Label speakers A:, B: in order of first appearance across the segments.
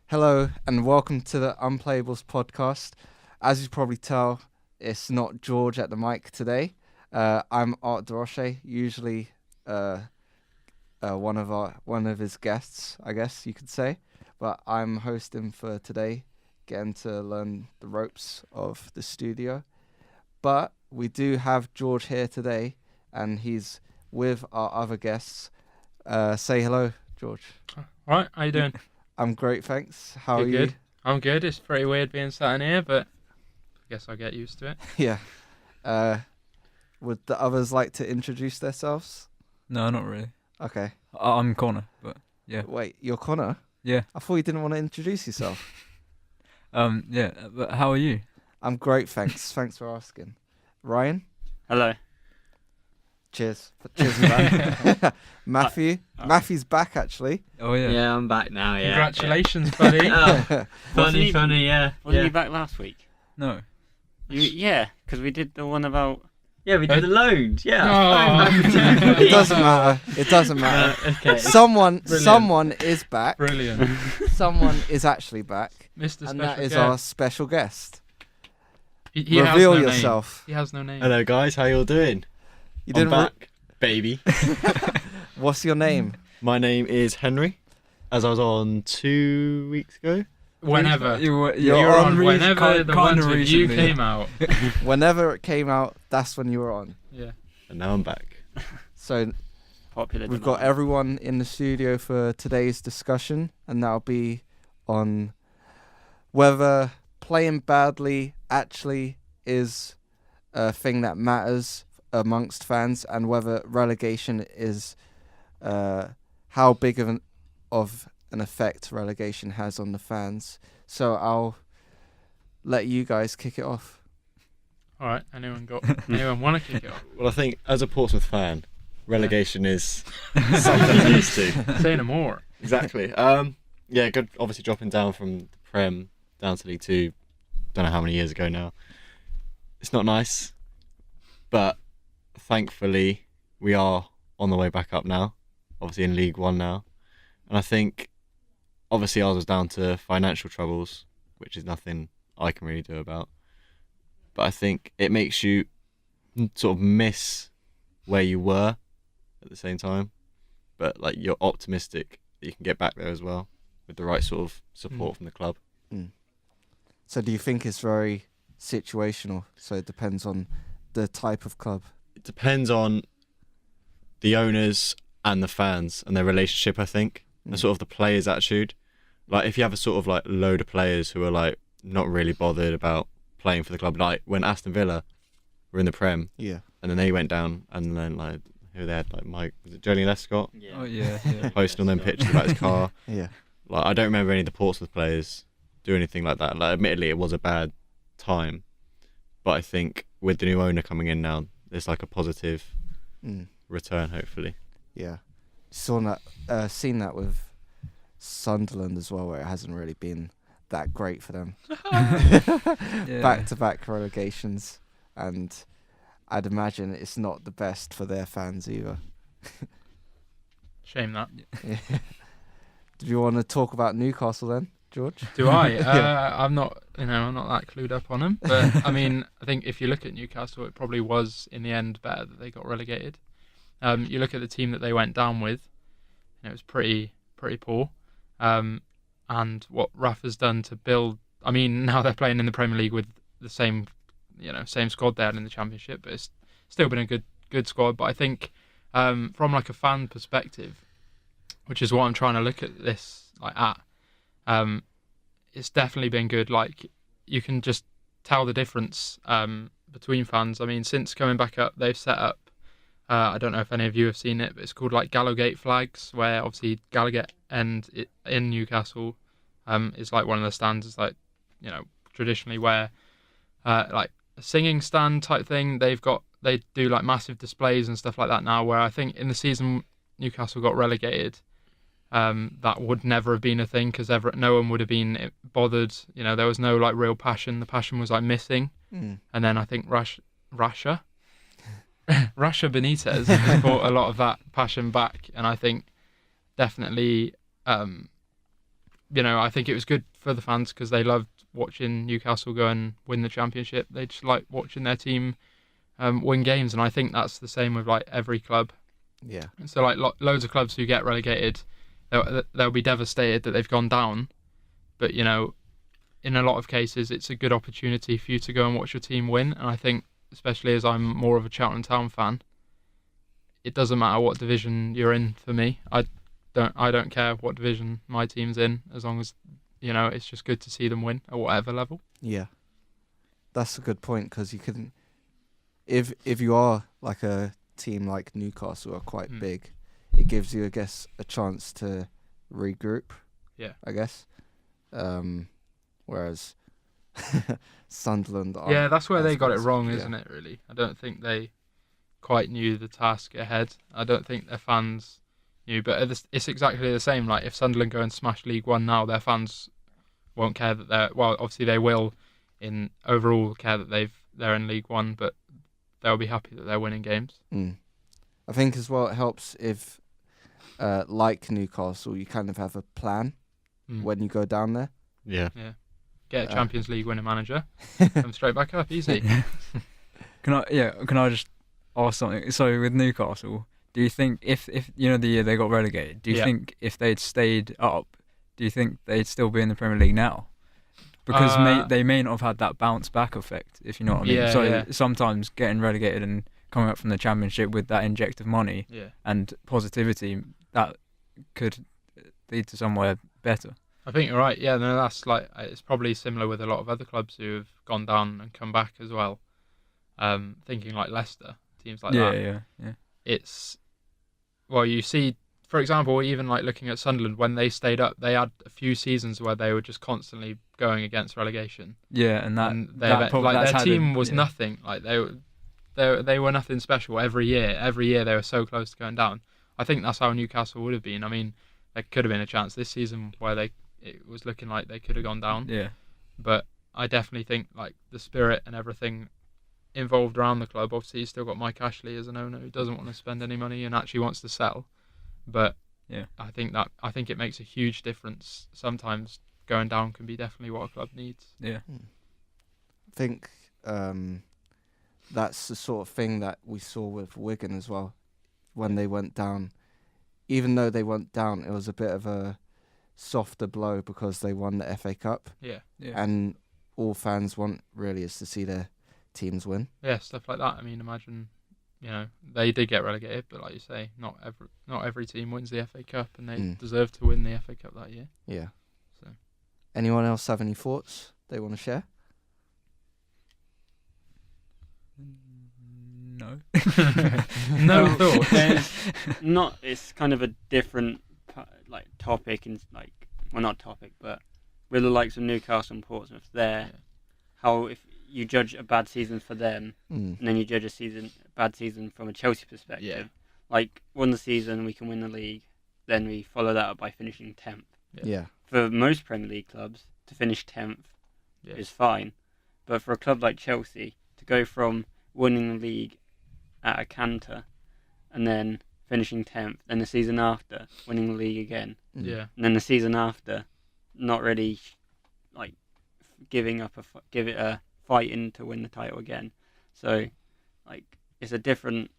A: Hello and welcome to the Unplayables podcast. As you probably tell, it's not George at the mic today. I'm Art Duroche, usually one of his guests, I guess you could say. But I'm hosting for today, getting to learn the ropes of the studio. But we do have George here today, and he's with our other guests. Say hello, George.
B: All right, how you doing?
A: I'm great, thanks. How are you?
B: Good. I'm good. It's pretty weird being sat in here, but I guess I'll get used to it.
A: Yeah. Would the others like to introduce themselves?
C: No, not really.
A: Okay.
C: I'm Connor, but yeah.
A: Wait, you're Connor?
C: Yeah.
A: I thought you didn't want to introduce yourself.
C: Yeah, but how are you?
A: I'm great, thanks. Thanks for asking. Ryan?
D: Hello.
A: Cheers. Cheers for that. Matthew? Matthew's back, actually.
C: Oh, yeah.
D: Yeah, I'm back now, yeah.
B: Congratulations, buddy.
D: Oh, funny, yeah.
E: Wasn't you back last week?
C: No.
E: Yeah, because we did the one about...
D: Yeah, we did the loans, yeah.
B: Oh.
A: It doesn't matter. It doesn't matter.
D: Okay.
A: Someone
B: Brilliant.
A: is back.
B: Brilliant.
A: Someone is actually back.
B: Mr.
A: And
B: Special
A: that is
B: Guest.
A: our special guest.
B: He has
A: Reveal
B: no
A: yourself.
B: Name. He has no name.
F: Hello guys, how you all doing?
A: You
F: I'm
A: didn't.
F: back, baby.
A: What's your name?
F: My name is Henry, as I was on 2 weeks ago.
B: Whenever.
A: You're
B: You're
A: on
B: on whenever the ones with you
C: recently.
B: came out.
A: Whenever it came out, that's when you were on.
B: Yeah.
F: And now I'm back.
A: So
E: Popular
A: we've got everyone in the studio for today's discussion, and that'll be on whether playing badly actually is a thing that matters amongst fans, and whether relegation is how big of an effect relegation has on the fans. So I'll let you guys kick it off.
B: All right. Anyone want to kick it off?
F: Well, I think as a Portsmouth fan, relegation is something I'm used to.
B: Say no more.
F: Exactly. Yeah, good. Obviously dropping down from the Prem down to League Two. Don't know how many years ago now. It's not nice, but thankfully we are on the way back up now. Obviously in League One now, and I think obviously ours was down to financial troubles, which is nothing I can really do about. But I think it makes you sort of miss where you were at the same time. But like you're optimistic that you can get back there as well with the right sort of support from the club.
A: So do you think it's very situational? So it depends on the type of club.
F: It depends on the owners and the fans and their relationship, I think, and sort of the players' attitude. Like if you have a sort of like load of players who are like not really bothered about playing for the club, like when Aston Villa were in the Prem,
A: Yeah.
F: and then they went down, and then like who they had, like Mike, was it Jolie Lescott,
E: Yeah.
C: Oh, yeah.
F: posting on them pictures about his car.
A: Yeah.
F: Like I don't remember any of the Portsmouth players do anything like that. Like admittedly, it was a bad time, but I think with the new owner coming in now, there's like a positive return, hopefully.
A: Yeah. Seen that with Sunderland as well, where it hasn't really been that great for them.
C: Yeah.
A: Back-to-back relegations, and I'd imagine it's not the best for their fans either.
B: Shame that.
A: Yeah. Do you want to talk about Newcastle then, George?
B: Do I?
A: Yeah.
B: I'm not that clued up on them. But I mean, I think if you look at Newcastle, it probably was in the end better that they got relegated. You look at the team that they went down with, and it was pretty poor. And what Rafa's done to build, I mean, now they're playing in the Premier League with the same squad they had in the Championship, but it's still been a good squad. But I think from like a fan perspective, which is what I'm trying to look at this like at, it's definitely been good. Like you can just tell the difference between fans. I mean, since coming back up, they've set up. I don't know if any of you have seen it, but it's called like Gallowgate flags, where obviously Gallowgate End in Newcastle is like one of the stands. It's like, traditionally where like a singing stand type thing. They do like massive displays and stuff like that now, where I think in the season Newcastle got relegated, that would never have been a thing because no one would have been bothered. There was no like real passion. The passion was like missing. And then I think Rasha Benitez has brought a lot of that passion back, and I think definitely I think it was good for the fans because they loved watching Newcastle go and win the championship. They just like watching their team win games, and I think that's the same with like every club.
A: Yeah.
B: So like loads of clubs who get relegated, they'll be devastated that they've gone down, but in a lot of cases it's a good opportunity for you to go and watch your team win. And I think, especially as I'm more of a Charlton Town fan, it doesn't matter what division you're in for me. I don't care what division my team's in, as long as it's just good to see them win at whatever level.
A: Yeah. That's a good point, because you can, if you are like a team like Newcastle are quite big, it gives you, I guess, a chance to regroup.
B: Yeah.
A: I guess. Whereas Sunderland are...
B: Yeah, that's where they got it
A: expensive,
B: wrong,
A: yeah.
B: isn't it, really? I don't think they quite knew the task ahead. I don't think their fans knew, but it's exactly the same. Like, if Sunderland go and smash League One now, their fans won't care that they're... Well, obviously they will in overall care that they're in League One, but they'll be happy that they're winning games.
A: I think as well it helps if, like Newcastle, you kind of have a plan when you go down there.
F: Yeah.
B: Get a Champions League winning manager, come straight back up, easy.
C: Can I just ask something? So with Newcastle, do you think if the year they got relegated, do you think if they'd stayed up, do you think they'd still be in the Premier League now? Because they may not have had that bounce back effect, if you know what I mean.
B: Yeah,
C: so
B: yeah.
C: sometimes getting relegated and coming up from the Championship with that inject of money and positivity, that could lead to somewhere better.
B: I think you're right. Yeah, no, that's like, it's probably similar with a lot of other clubs who have gone down and come back as well. Thinking like Leicester, teams like that.
C: Yeah.
B: It's, well, you see, for example, even like looking at Sunderland, when they stayed up, they had a few seasons where they were just constantly going against relegation.
C: Yeah, and
B: their team was nothing. Like they were nothing special every year. Every year they were so close to going down. I think that's how Newcastle would have been. I mean, there could have been a chance this season where it was looking like they could have gone down.
C: Yeah.
B: But I definitely think like the spirit and everything involved around the club. Obviously, you've still got Mike Ashley as an owner who doesn't want to spend any money and actually wants to sell. But
C: yeah,
B: I think it makes a huge difference. Sometimes going down can be definitely what a club needs.
C: Yeah.
A: I think that's the sort of thing that we saw with Wigan as well. When they went down, even though they went down, it was a bit of a softer blow because they won the FA Cup.
B: Yeah.
A: And all fans want really is to see their teams win.
B: Yeah, stuff like that. I mean, imagine, they did get relegated, but like you say, not every team wins the FA Cup, and they deserve to win the FA Cup that year.
A: Yeah.
B: So,
A: anyone else have any thoughts they want to share?
C: No.
B: No thoughts.
E: It's kind of a different topic, and not topic, but with the likes of Newcastle and Portsmouth there, how if you judge a bad season for them, and then you judge a bad season from a Chelsea perspective.
B: Yeah.
E: Like, one season we can win the league, then we follow that up by finishing 10th.
A: Yeah.
E: For most Premier League clubs, to finish 10th is fine. But for a club like Chelsea, to go from winning the league at a canter and then finishing 10th, then the season after winning the league again, and then the season after not really giving up give it a fighting to win the title again. So it's a different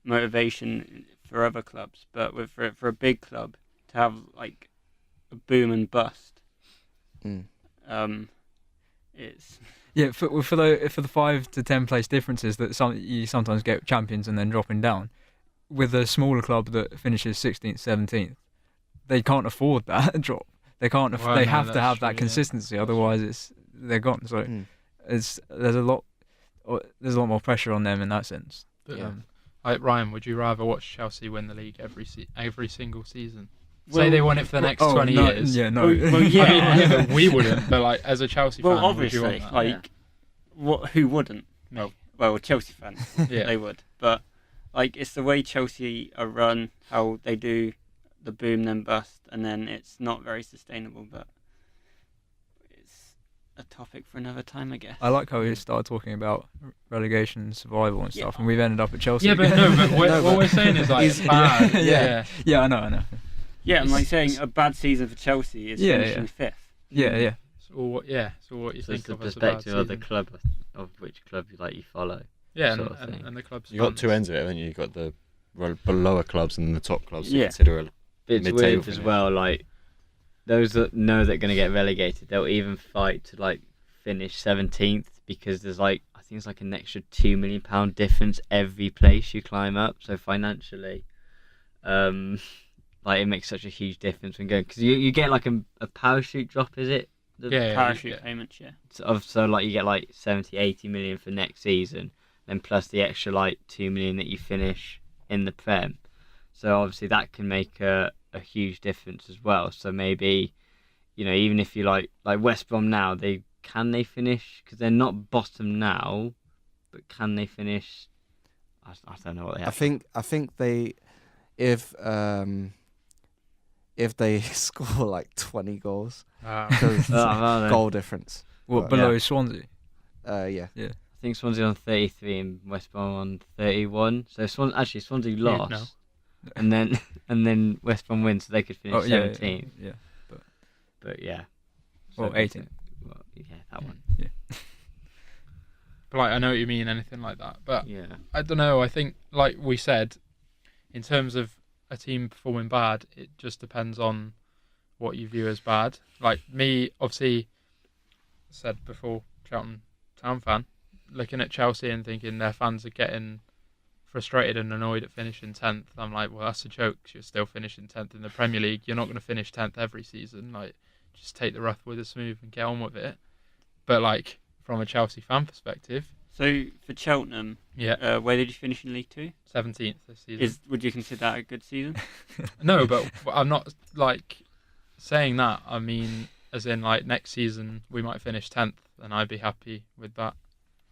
E: motivation for other clubs, but for a big club to have a boom and bust, it's
C: for the 5 to 10 place differences that you sometimes get champions and then dropping down. With a smaller club that finishes 16th, 17th, they can't afford that drop. They can't. They have to have that consistency, otherwise they're gone. So there's a lot more pressure on them in that sense.
B: But, Ryan, would you rather watch Chelsea win the league every single season? Say they won it for the next 20 years.
C: Yeah, no.
E: Well, yeah.
B: But we wouldn't. But as a Chelsea fan,
E: obviously,
B: would you want that?
E: who wouldn't?
B: No.
E: Well, Chelsea fans, they would. But it's the way Chelsea are run, how they do the boom then bust, and then it's not very sustainable. But it's a topic for another time, I guess.
C: I like how we started talking about relegation and survival and stuff, and we've ended up at Chelsea.
B: Yeah, but what we're saying is it's bad.
C: Yeah, I know.
E: Yeah, and
B: It's-
E: like saying a bad season for Chelsea is finishing fifth.
C: Yeah.
B: So what you
D: So it's
B: think
D: the
B: of as a bad
D: perspective of the
B: season.
D: club, of which club you follow.
B: Yeah,
D: sort of thing.
B: and the club's
F: You got
B: fans.
F: two ends of it, haven't you? You got the lower clubs and the top clubs.
E: Yeah.
F: To consider a
D: But it's
F: mid-table
D: weird as
F: finish.
D: well. Like those that know they're going to get relegated, they'll even fight to like finish 17th because there's like I think it's like an extra £2 million difference every place you climb up. So financially, like it makes such a huge difference when going because you get like a parachute drop, is it?
B: Yeah,
E: Parachute payments, yeah.
D: So like you get like 70-80 million for next season, then plus the extra like 2 million that you finish in the Prem. So obviously that can make a huge difference as well. So maybe, even if you like West Brom now, they finish because they're not bottom now, but can they finish? I don't know what they have.
A: I think they if they score like 20 goals, because
D: well then.
A: goal difference.
C: What, below Swansea?
A: Yeah.
D: I think Swansea on 33 and West Brom on 31. So Swansea lost,
B: know.
D: and then West Brom wins, so they could finish 17th.
C: Yeah.
D: But yeah.
C: Well, 18th.
D: Well, yeah, that one.
C: Yeah.
B: But like, I know what you mean, anything like that. But
D: Yeah.
B: I don't know. I think, like we said, in terms of a team performing bad, it just depends on what you view as bad. Like me, obviously, said before, Cheltenham Town fan, looking at Chelsea and thinking their fans are getting frustrated and annoyed at finishing 10th. I'm like, well, that's a joke. You're still finishing 10th in the Premier League. You're not going to finish 10th every season. Like, just take the rough with the smooth and get on with it. But like, from a Chelsea fan perspective,
E: So for Cheltenham, where did you finish in League Two?
B: 17th this season.
E: Would you consider that a good season?
B: No, but I'm not like saying that. I mean, as in like next season we might finish 10th, and I'd be happy with that.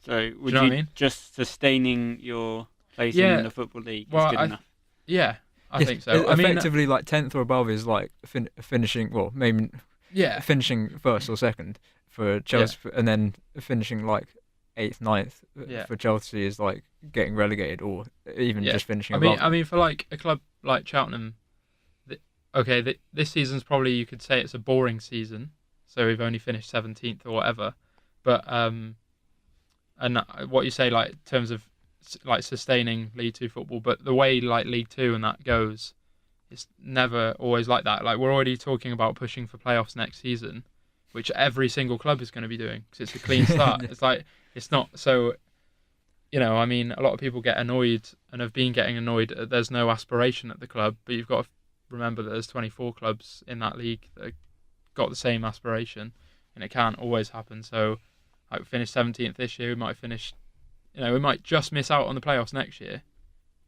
E: So would
B: know
E: you
B: what I mean?
E: just sustaining your place
B: Yeah.
E: in the Football League
B: Well,
E: is good enough?
B: Yeah, I think so. I mean,
C: Effectively, like 10th or above is like finishing. Well, maybe
B: yeah,
C: finishing first or second for Chelsea, and then finishing like 8th, 9th for Chelsea is like getting relegated, or even just finishing above.
B: I mean, for like a club like Cheltenham, this season's probably, you could say it's a boring season, so we've only finished 17th or whatever. But and what you say, like in terms of like sustaining League Two football, but the way like League Two and that goes, it's never always like that. Like we're already talking about pushing for playoffs next season, which every single club is going to be doing because it's a clean start. It's like, it's not so, I mean, a lot of people get annoyed and have been getting annoyed. There's no aspiration at the club, but you've got to remember that there's 24 clubs in that league that have got the same aspiration, and it can't always happen. So I finished 17th this year. We might finish, we might just miss out on the playoffs next year.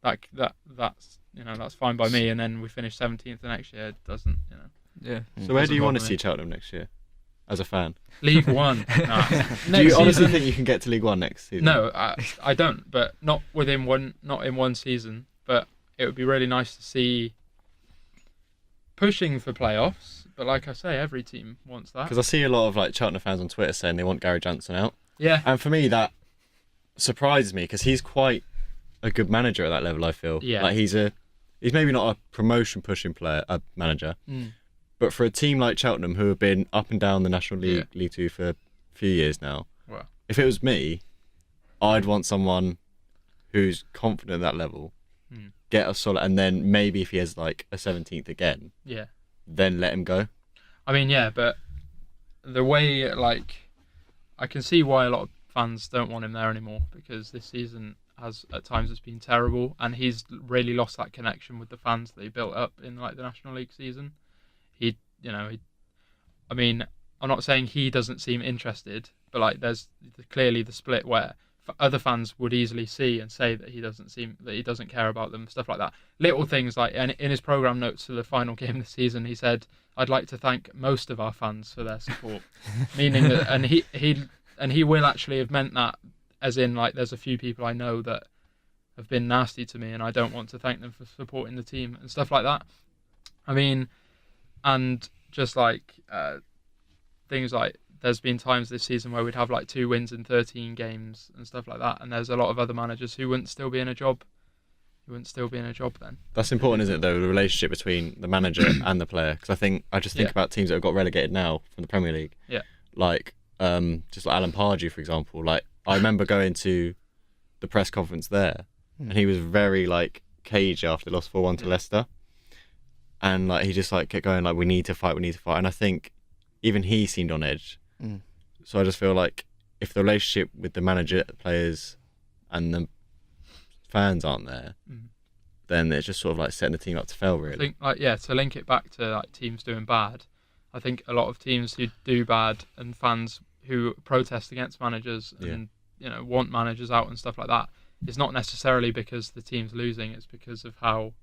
B: That's fine by me. And then we finish 17th the next year. It doesn't,
C: Yeah.
F: So where do you
B: Doesn't
F: want to
B: bother
F: see
B: me.
F: Cheltenham next year, as a fan?
B: League One. Nah.
F: Do
B: Next
F: you honestly
B: season,
F: think you can get to League One next season?
B: No, I don't. But not in one season. But it would be really nice to see pushing for playoffs. But like I say, every team wants that.
F: Because I see a lot of like Cheltenham fans on Twitter saying they want Gary Johnson out,
B: Yeah.
F: and for me that surprises me because he's quite a good manager at that level. I feel like he's maybe not a promotion pushing manager, but for a team like Cheltenham who have been up and down the National League, League Two for a few years now,
B: Well,
F: if it was me, I'd want someone who's confident at that level, get a solid, and then maybe if he has like a 17th again, then let him go.
B: I mean, yeah, but the way, like, I can see why a lot of fans don't want him there anymore, because this season has, at times, it's been terrible, and he's really lost that connection with the fans that he built up in, like, the National League season. I mean, I'm not saying he doesn't seem interested, but, like, there's clearly the split where other fans would easily see and say that he doesn't care about them, stuff like that. Little things like, and in his programme notes for the final game this season, he said, "I'd like to thank most of our fans for their support," meaning that, and he will actually have meant that, as in, like, there's a few people I know that have been nasty to me, and I don't want to thank them for supporting the team and stuff like that. I mean, and just like things like, there's been times this season where we'd have like 2 wins in 13 games and stuff like that, and there's a lot of other managers who wouldn't still be in a job he wouldn't still be in a job then.
F: That's important, isn't it, though, the relationship between the manager and the player? Because I just think about teams that have got relegated now from the Premier League.
B: Yeah.
F: Like, just like Alan Pardew, for example. Like, I remember going to the press conference there, and he was very, like, cagey after they lost 4-1 to Leicester. And, like, he just, like, kept going, like, we need to fight. And I think even he seemed on edge. So I just feel like if the relationship with the manager, the players, and the fans aren't there, then it's just sort of like setting the team up to fail, really.
B: I think, to link it back to like teams doing bad, I think a lot of teams who do bad and fans who protest against managers and want managers out and stuff like that, it's not necessarily because the team's losing, it's because of how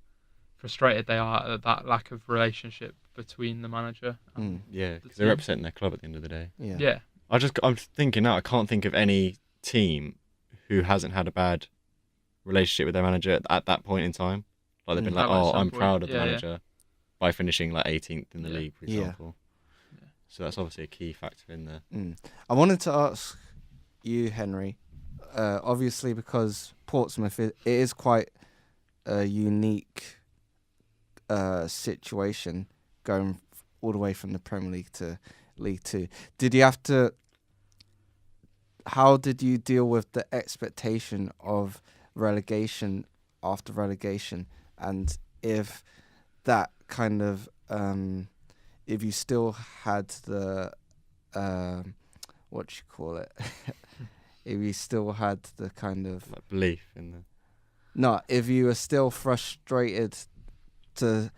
B: frustrated they are at that lack of relationship between the manager and
F: because they're representing their club at the end of the day.
B: Yeah.
F: I'm thinking now, I can't think of any team who hasn't had a bad relationship with their manager at that point in time. Like they've been like, I'm proud of the manager by finishing like 18th in the league, for example. Yeah. So that's obviously a key factor in there.
A: I wanted to ask you, Henry, obviously because Portsmouth, it is quite a unique situation going all the way from the Premier League to League Two. How did you deal with the expectation of relegation after relegation, and if that kind of if you still had the if you still had the kind of
F: like belief in
A: if you were still frustrated to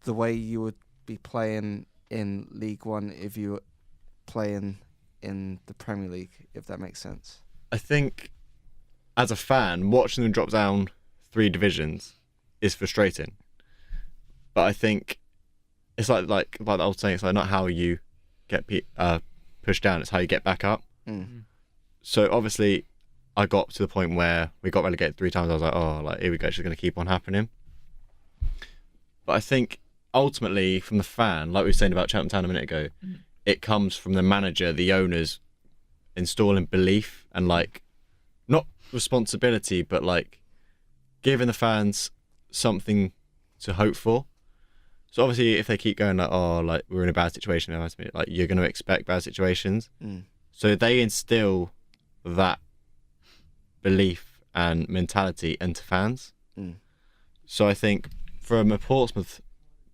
A: the way you would be playing in League One if you were playing in the Premier League, if that makes sense.
F: I think as a fan, watching them drop down 3 divisions is frustrating. But I think it's like the old saying, it's like not how you get pushed down, it's how you get back up. So obviously I got to the point where we got relegated 3 times. I was like, here we go, it's just going to keep on happening. But I think ultimately from the fan, like we were saying about Cheltenham Town a minute ago, it comes from the manager, the owners installing belief and like not responsibility, but like giving the fans something to hope for. So obviously if they keep going like we're in a bad situation, like you're going to expect bad situations. So they instill that belief and mentality into fans. So I think from a Portsmouth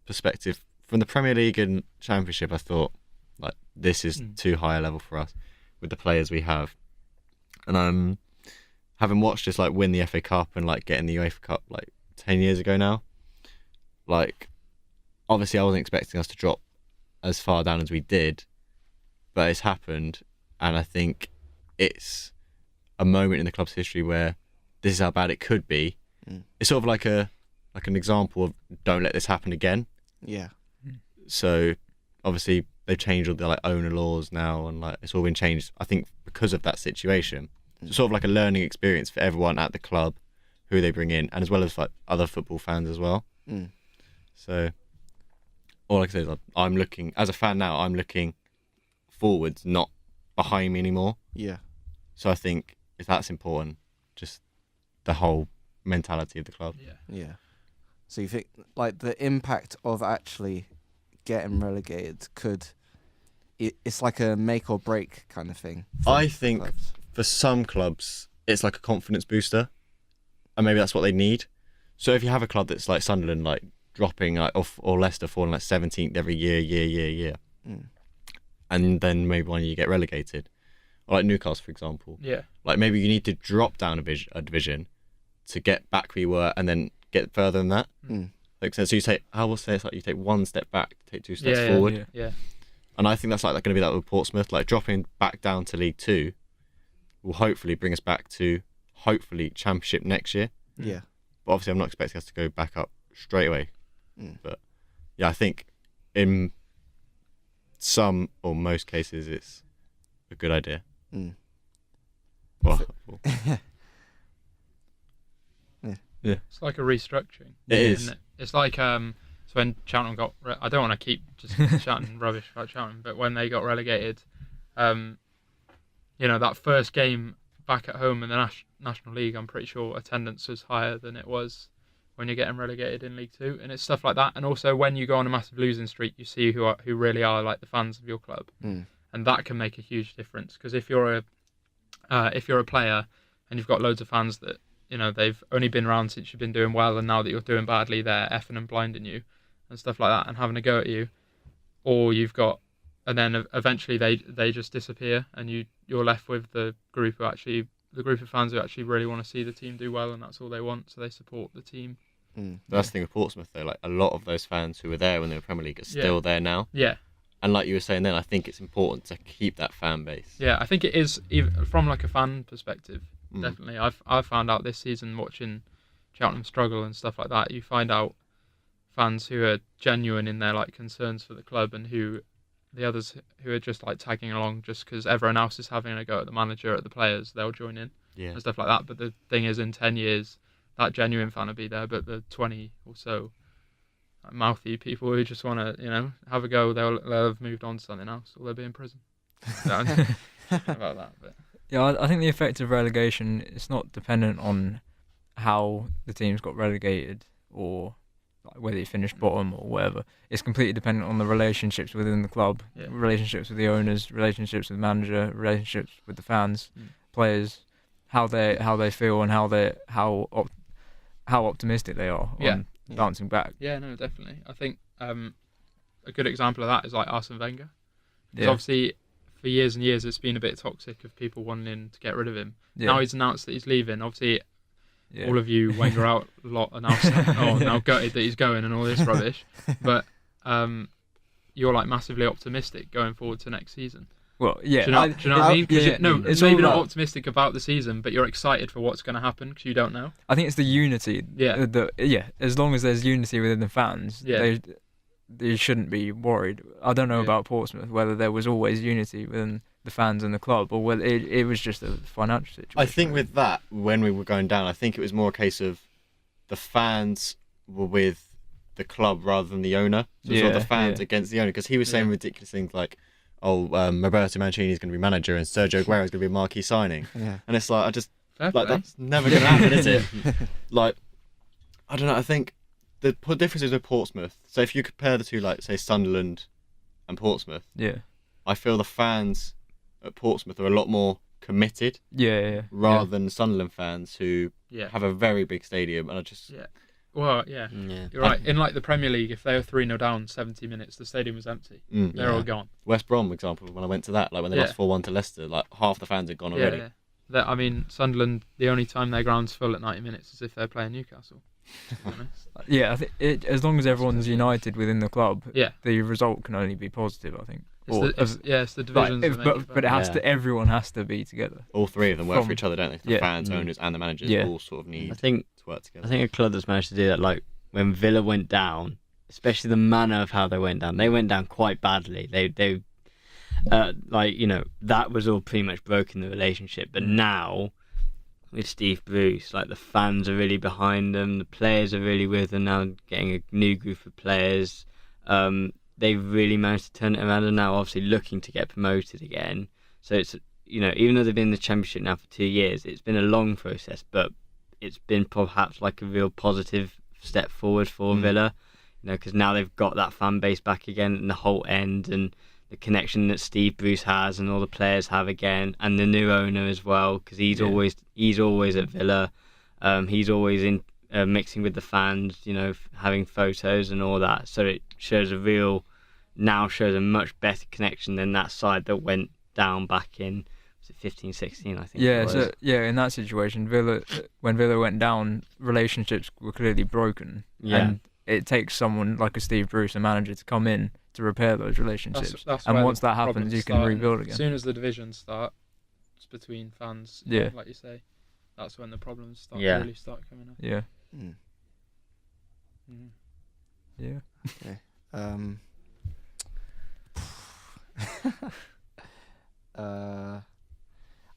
F: perspective, from the Premier League and Championship, I thought like this is too high a level for us with the players we have. And having watched us like win the FA Cup and like getting the UEFA Cup like 10 years ago now, like obviously I wasn't expecting us to drop as far down as we did, but it's happened, and I think it's a moment in the club's history where this is how bad it could be. It's sort of like an example of don't let this happen again. So obviously they've changed all the like owner laws now, and like it's all been changed, I think, because of that situation. So sort of like a learning experience for everyone at the club, who they bring in, and as well as like other football fans as well. So all I can say is I'm looking, as a fan now, I'm looking forwards, not behind me anymore. So I think if that's important, just the whole mentality of the club.
A: So you think like the impact of actually getting relegated it's like a make or break kind of thing?
F: I think clubs. For some clubs it's like a confidence booster, and maybe that's what they need. So if you have a club that's like Sunderland, like dropping like off, or Leicester falling like 17th every year, and then maybe one year you get relegated, or like Newcastle for example, like maybe you need to drop down a division to get back where you were and then get further than that. Like, so you take, I will say it's like you take 1 step back, take 2 steps forward. And I think that's like going to be that with Portsmouth, like dropping back down to League Two will hopefully bring us back to hopefully Championship next year. But obviously I'm not expecting us to go back up straight away. But yeah, I think in some or most cases it's a good idea. Well,
B: It's like a restructuring.
F: It is.
B: Isn't it? It's like so when Cheltenham got I don't want to keep just chatting rubbish about Cheltenham, but when they got relegated, that first game back at home in the National League, I'm pretty sure attendance was higher than it was when you're getting relegated in League Two, and it's stuff like that. And also when you go on a massive losing streak, you see who really are like the fans of your club, and that can make a huge difference. Because if you're a player and you've got loads of fans that they've only been around since you've been doing well, and now that you're doing badly, they're effing and blinding you and stuff like that, and having a go at you, or and then eventually they just disappear, and you're left with the group of fans who actually really want to see the team do well, and that's all they want, so they support the team.
F: That's the thing with Portsmouth, though. Like, a lot of those fans who were there when they were Premier League are still there now.
B: Yeah.
F: And like you were saying then, I think it's important to keep that fan base.
B: Yeah, I think it is, even from like a fan perspective, definitely. I've found out this season watching Cheltenham struggle and stuff like that, you find out fans who are genuine in their like concerns for the club, and the others who are just like tagging along just because everyone else is having a go at the manager, at the players, they'll join in and stuff like that. But the thing is, in 10 years, that genuine fan will be there, but the 20 or so mouthy people who just want to, have a go, they'll have moved on to something else, or they'll be in prison. So, about that, but
C: yeah, I think the effect of relegation is not dependent on how the teams got relegated or whether you finished bottom or whatever. It's completely dependent on the relationships within the club, relationships with the owners, relationships with the manager, relationships with the fans, players, how they feel, and how optimistic they are on bouncing back.
B: Yeah, no, definitely. I think a good example of that is like Arsene Wenger. Because obviously, for years and years, it's been a bit toxic of people wanting to get rid of him. Now he's announced that he's leaving. Obviously, all of you Wenger out lot are now gutted that he's going and all this rubbish. But you're like massively optimistic going forward to next season.
C: Well, yeah.
B: Do you know what I mean? It's maybe not
C: about
B: optimistic about the season, but you're excited for what's going to happen because you don't know.
C: I think it's the unity.
B: Yeah.
C: As long as there's unity within the fans, they shouldn't be worried. I don't know about Portsmouth, whether there was always unity within the fans and the club, or whether it was just a financial situation.
F: I think with that, when we were going down, I think it was more a case of the fans were with the club rather than the owner. So it was all the fans against the owner, because he was saying ridiculous things like, Roberto Mancini is going to be manager and Sergio Aguero is going to be a marquee signing. And it's like, that's never going to happen, is it? Like, I don't know, I think the differences with Portsmouth, so if you compare the two, like, say, Sunderland and Portsmouth, I feel the fans at Portsmouth are a lot more committed rather than Sunderland fans who have a very big stadium, and I just...
B: Well, you're right. In like the Premier League, if they were 3-0 down 70 minutes, the stadium was empty. They're all gone.
F: West Brom, for example, when I went to that, like when they lost 4-1 to Leicester, like half the fans had gone already.
B: I mean, Sunderland, the only time their ground's full at 90 minutes is if they're playing Newcastle. To be honest.
C: I think as long as everyone's united within the club, the result can only be positive, I think.
B: It's the divisions.
C: But it has to. Everyone has to be together.
F: All three of them work for each other, don't they? The fans, owners, and the managers all sort of need to work together.
D: I think a club that's managed to do that, like when Villa went down, especially the manner of how they went down. They went down quite badly. They that was all pretty much broken the relationship. But now, with Steve Bruce, like the fans are really behind them. The players are really with them now, getting a new group of players. They've really managed to turn it around, and now obviously looking to get promoted again. So it's, even though they've been in the Championship now for 2 years, it's been a long process, but it's been perhaps like a real positive step forward for Villa, because now they've got that fan base back again, and the whole end, and the connection that Steve Bruce has and all the players have again, and the new owner as well, because he's always at Villa. He's always in mixing with the fans, having photos and all that. So it shows a much better connection than that side that went down back in 15, 16, I think.
C: So in that situation, when Villa went down, relationships were clearly broken. And it takes someone like a Steve Bruce, a manager, to come in to repair those relationships.
B: That's
C: and once that happens, you can rebuild again.
B: As soon as the divisions start, it's between fans, like you say, that's when the problems really start coming up.
C: Yeah.
A: Okay.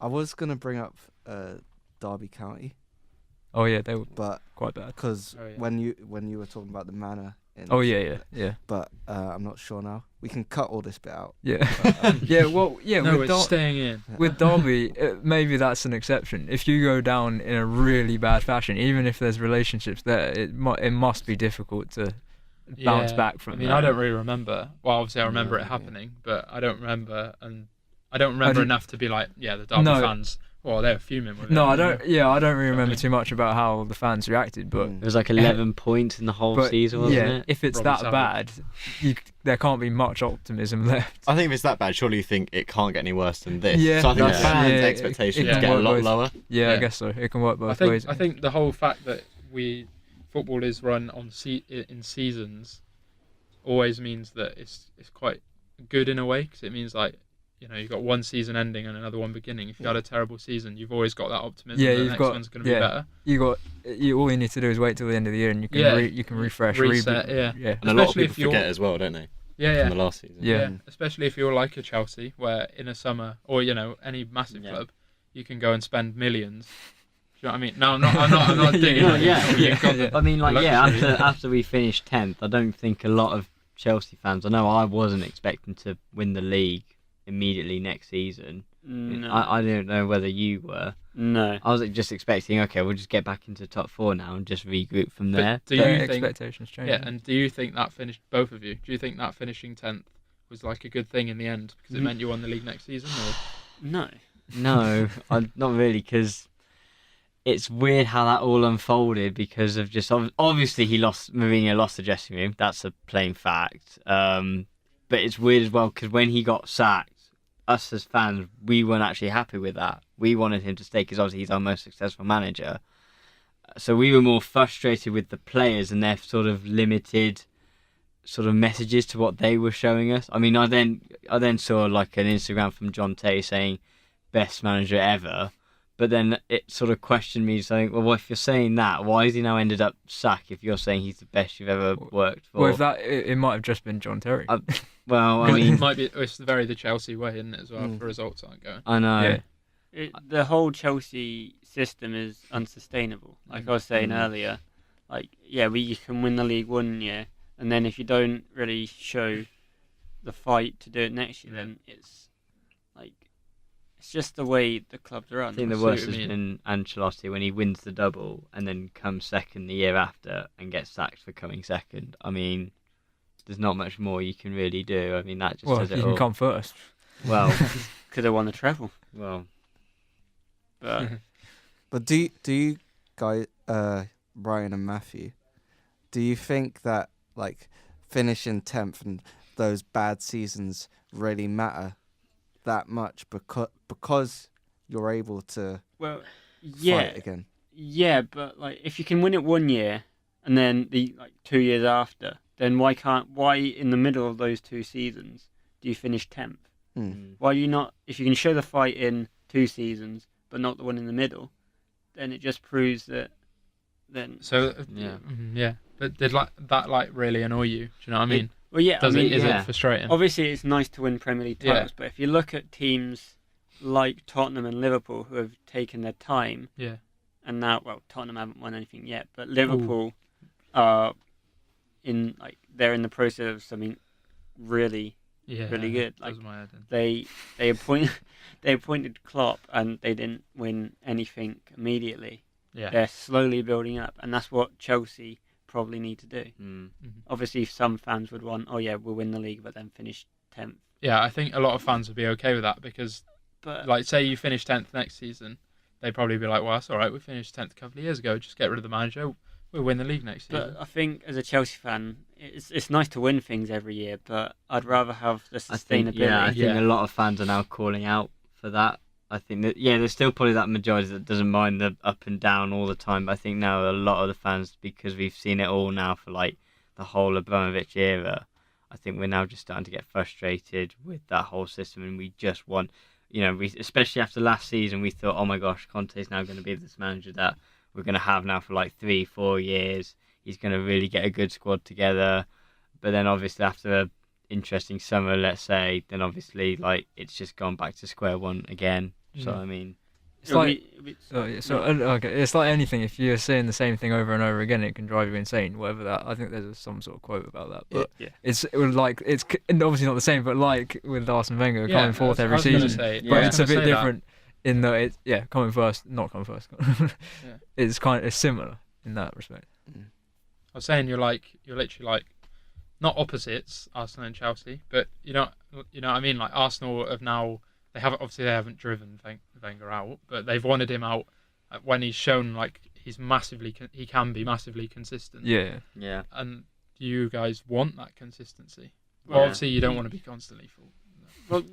A: I was gonna bring up Derby County.
C: Oh yeah, they were
A: but
C: quite bad.
A: Because when you were talking about the manner
C: Oh yeah.
A: But I'm not sure now. We can cut all this bit out.
C: Yeah.
A: But,
B: No, it's staying in.
C: With Derby, maybe that's an exception. If you go down in a really bad fashion, even if there's relationships there, it must be difficult to bounce back from.
B: I mean,
C: that.
B: I don't really remember. Well, obviously I remember it happening, but I don't remember, and I don't remember enough to be like, yeah, the Derby fans. Well, they were fuming with it.
C: No, I don't. Yeah, I don't really remember too much about how the fans reacted, but
D: It was like 11 points in the whole season, wasn't it?
C: If it's
B: Robbie
C: that bad, there can't be much optimism left.
F: I think if it's that bad, surely you think it can't get any worse than this.
C: Yeah,
F: so I think the
C: that's-
F: fans'
C: yeah,
F: expectations
C: it can
F: get a
C: work
F: lot
C: both-
F: lower.
C: Yeah, I
B: Yeah.
C: guess so. It can work both
B: I
C: ways.
B: think the whole fact that football is run on in seasons always means that it's quite good in a way, because it means like, you know, you've got one season ending and another one beginning. If you had a terrible season, you've always got that optimism that the next one's going to be better.
C: All you need to do is wait till the end of the year, and you can you can refresh,
B: reset,
C: reboot.
B: yeah.
F: And a lot of
B: Especially if
F: people
B: you're-
F: forget as well, don't they?
B: Yeah,
F: From the last season.
C: Yeah.
B: Especially if you're like a Chelsea, where in a summer, or you know, any massive club, you can go and spend millions. Do you know what I mean? No, I'm not digging.
D: No,
B: at
D: yeah.
B: you. You've got the-
D: I mean, like, yeah,
B: luxury.
D: after we finished 10th, I don't think a lot of Chelsea fans, I know I wasn't expecting to win the league immediately next season.
E: No.
D: I don't know whether you were.
E: No.
D: I was just expecting, okay, we'll just get back into top 4 now and just regroup from there.
B: Do you think?
C: Expectations change?
B: Yeah, and do you think that finished, both of you? Do you think that finishing 10th was like a good thing in the end because it meant you won the league next season? Or?
E: No.
D: No, not really, because it's weird how that all unfolded because of just obviously Mourinho lost the dressing room. That's a plain fact. But it's weird as well because when he got sacked, us as fans, we weren't actually happy with that. We wanted him to stay because obviously he's our most successful manager. So we were more frustrated with the players and their sort of limited sort of messages to what they were showing us. I mean, I then saw like an Instagram from John Tay saying best manager ever, but then it sort of questioned me saying, well, if you're saying that, why has he now ended up sacked if you're saying he's the best you've ever worked for?
C: Well, if that it might have just been John Terry.
D: Well, I
B: It
D: mean,
B: might be. It's very the Chelsea way, isn't it? As well, if the results aren't going.
D: I know.
C: Yeah.
E: The whole Chelsea system is unsustainable. Like I was saying earlier, like, yeah, you can win the league one year, and then if you don't really show the fight to do it next year, then it's just the way the club's run.
D: I think the
B: see what
D: worst
B: you
D: has
B: mean.
D: been Ancelotti when he wins the double and then comes second the year after and gets sacked for coming second. I mean, there's not much more you can really do. I mean, that just
C: Well,
D: says
C: you
D: it
C: can
D: all.
C: come first.
D: Well,
E: Could have won the treble.
D: well,
E: But
A: But do you guys, Brian and Matthew, do you think that like finishing 10th and those bad seasons really matter that much because you're able to
E: well,
A: fight again?
E: yeah, but like if you can win it one year and then the 2 years after, then why in the middle of those 2 seasons do you finish 10th? Why do you not? If you can show the fight in 2 seasons but not the one in the middle, then it just proves that. Then
B: So
D: Yeah.
B: yeah. But did that really annoy you? Do you know what I mean?
E: well, yeah,
B: Is
D: yeah.
B: it frustrating?
E: obviously it's nice to win Premier League
B: Yeah.
E: titles, but if you look at teams like Tottenham and Liverpool who have taken their time,
B: Yeah.
E: and now, well, Tottenham haven't won anything yet, but Liverpool are they're in the process of something really
B: Yeah.
E: really good.
B: Does my head in.
E: they appointed Klopp and they didn't win anything immediately.
B: Yeah.
E: They're slowly building up, and that's what Chelsea probably need to do. Obviously, some fans would want, oh yeah, we'll win the league, but then finish 10th.
B: Yeah, I think a lot of fans would be okay with that because,
E: But
B: like, say you finish 10th next season, they'd probably be like, well, that's all right. We finished 10th a couple of years ago. Just get rid of the manager. We'll win the league next season.
E: But I think as a Chelsea fan, it's nice to win things every year, but I'd rather have the sustainability.
D: I think a lot of fans are now calling out for that. I think that, there's still probably that majority that doesn't mind the up and down all the time, but I think now a lot of the fans, because we've seen it all now for like the whole Abramovich era, I think we're now just starting to get frustrated with that whole system, and we just want, especially after last season, we thought, oh my gosh, Conte's now going to be this manager that we're going to have now for like 3-4 years. He's going to really get a good squad together. But then obviously after an interesting summer, let's say, then obviously like it's just gone back to square one again. So I mean,
C: It's like anything. If you're saying the same thing over and over again, it can drive you insane. Whatever that, I think there's some sort of quote about that. But it's obviously not the same. But like with Arsene Wenger coming fourth every season, but it's a bit different in that coming first, not coming first. It's similar in that respect.
B: I was saying you're literally like not opposites, Arsenal and Chelsea, but you know what I mean. Like Arsenal have now. They haven't driven Wenger out, but they've wanted him out when he's shown like he can be massively consistent.
C: Yeah.
B: And do you guys want that consistency? Well, obviously you don't want to be constantly full.
E: Well,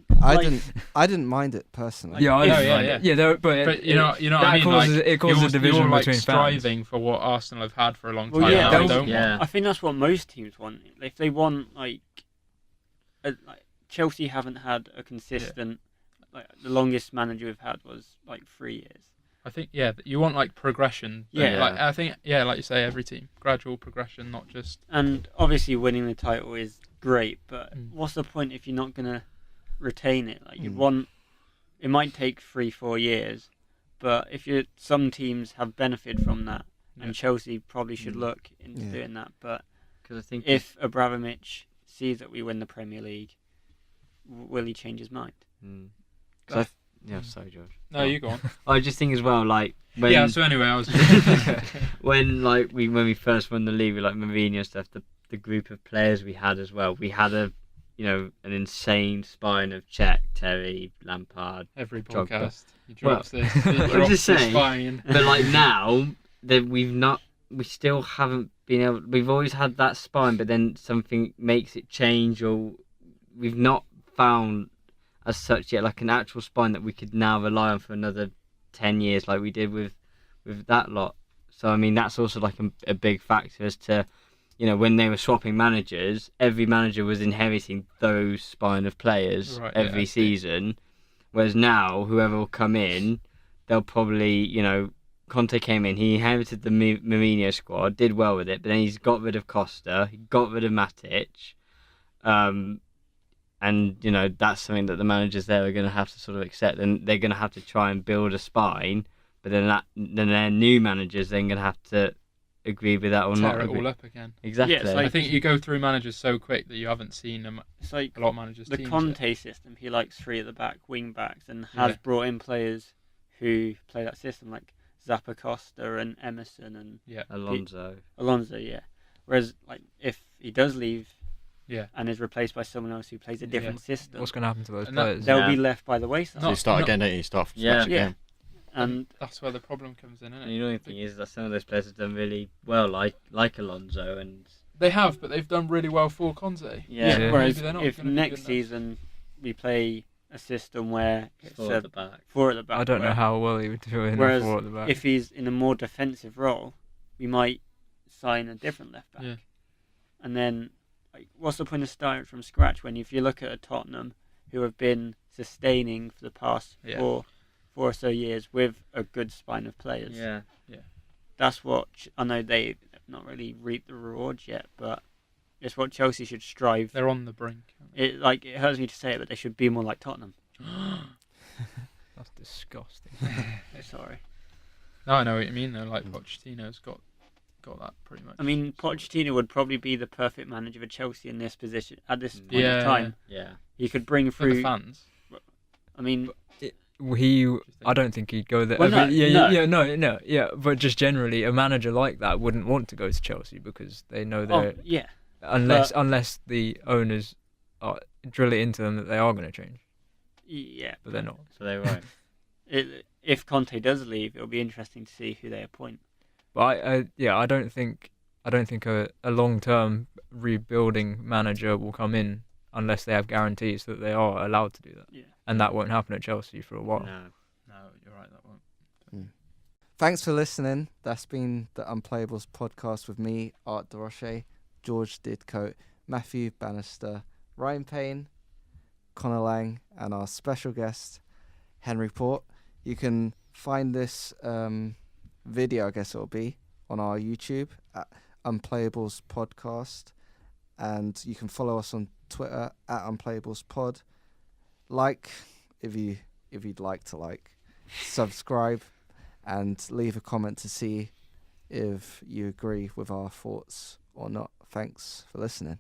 A: I didn't mind it personally.
C: But
B: you know what I mean.
C: It causes a division
B: you're, like,
C: between
B: striving
C: fans.
B: for what Arsenal have had for a long time.
E: Well,
B: now. They don't
D: yeah.
B: want.
E: I think that's what most teams want. If they want like Chelsea haven't had a consistent. Like, the longest manager we've had was like 3 years.
B: I think you want like progression. I think like you say, every team gradual progression, not just.
E: And obviously, winning the title is great, but what's the point if you're not gonna retain it? Like it might take 3-4 years, but some teams have benefited from that, and Chelsea probably should look into doing that. But
D: because I think
E: if Abramovich sees that we win the Premier League, will he change his mind?
D: Sorry, George.
B: No, you go on.
D: I just think as well, like when
B: So anyway, I was
D: when we first won the league, with like Mourinho stuff, the group of players we had as well. We had an insane spine of Cech, Terry, Lampard.
B: Every
D: Drogba.
B: podcast. He drops this.
D: I'm just saying.
B: Spine.
D: But like now that we still haven't been able. We've always had that spine, but then something makes it change, or we've not found. As such yet, like an actual spine that we could now rely on for another 10 years, like we did with that lot. So I mean, that's also like a big factor as to, when they were swapping managers, every manager was inheriting those spine of players every season. Whereas now, whoever will come in, they'll probably, Conte came in, he inherited the Mourinho squad, did well with it, but then he's got rid of Costa, he got rid of Matic. And that's something that the managers there are going to have to sort of accept, and they're going to have to try and build a spine. But then their new managers then going to have to agree with that or not.
B: Tear it
D: agree.
B: all up again.
D: Exactly.
E: Yeah, it's like,
B: I think you go through managers so quick that you haven't seen
E: it's like
B: a lot of managers.
E: The
B: teams
E: Conte system. He likes 3 at the back, wing backs, and has brought in players who play that system, like Zappa Costa and Emerson and
D: Alonso.
E: Yeah. Whereas, like, if he does leave.
B: Yeah.
E: And is replaced by someone else who plays a different system.
C: What's going to happen to those players?
E: They'll be left by the wayside.
F: So you start again, don't you? You start from scratch again.
E: And
B: that's where the problem comes in, isn't it?
D: And the only thing is that some of those players have done really well, like Alonso, and
B: they have, but they've done really well for Conte.
E: Yeah. Whereas if next season we play a system where it's
D: 4 at the back,
C: I don't know how well he would do in 4 at the back.
E: If he's in a more defensive role, we might sign a different left back.
B: Yeah.
E: And then. What's the point of starting from scratch when if you look at a Tottenham who have been sustaining for the past 4 or so years with a good spine of players?
D: Yeah.
E: That's what I know they've not really reaped the rewards yet, but it's what Chelsea should strive.
B: They're on the brink.
E: It hurts me to say it, but they should be more like Tottenham.
C: That's disgusting.
E: Sorry.
B: No, I know what you mean though. Like Pochettino's got that pretty much.
E: I mean, Pochettino would probably be the perfect manager for Chelsea in this position at this point in time.
D: Yeah.
E: He could bring through
B: for the fans.
E: I mean,
C: I don't think he'd go there.
E: Well,
C: But just generally, a manager like that wouldn't want to go to Chelsea because they know they're unless the owners drill it into them that they are going to change.
E: Yeah,
C: but they're not.
D: So they won't.
E: If Conte does leave, it'll be interesting to see who they appoint.
C: But I don't think a long-term rebuilding manager will come in unless they have guarantees that they are allowed to do that.
E: Yeah.
C: And that won't happen at Chelsea for a while.
B: No, you're right, that won't.
A: Thanks for listening. That's been the Unplayables podcast with me, Art DeRoche, George Didcote, Matthew Bannister, Ryan Payne, Connor Lang, and our special guest, Henry Port. You can find this video, I guess it'll be, on our YouTube at Unplayables Podcast, and you can follow us on Twitter at Unplayables Pod. Like if you'd like to like, subscribe, and leave a comment to see if you agree with our thoughts or not. Thanks for listening.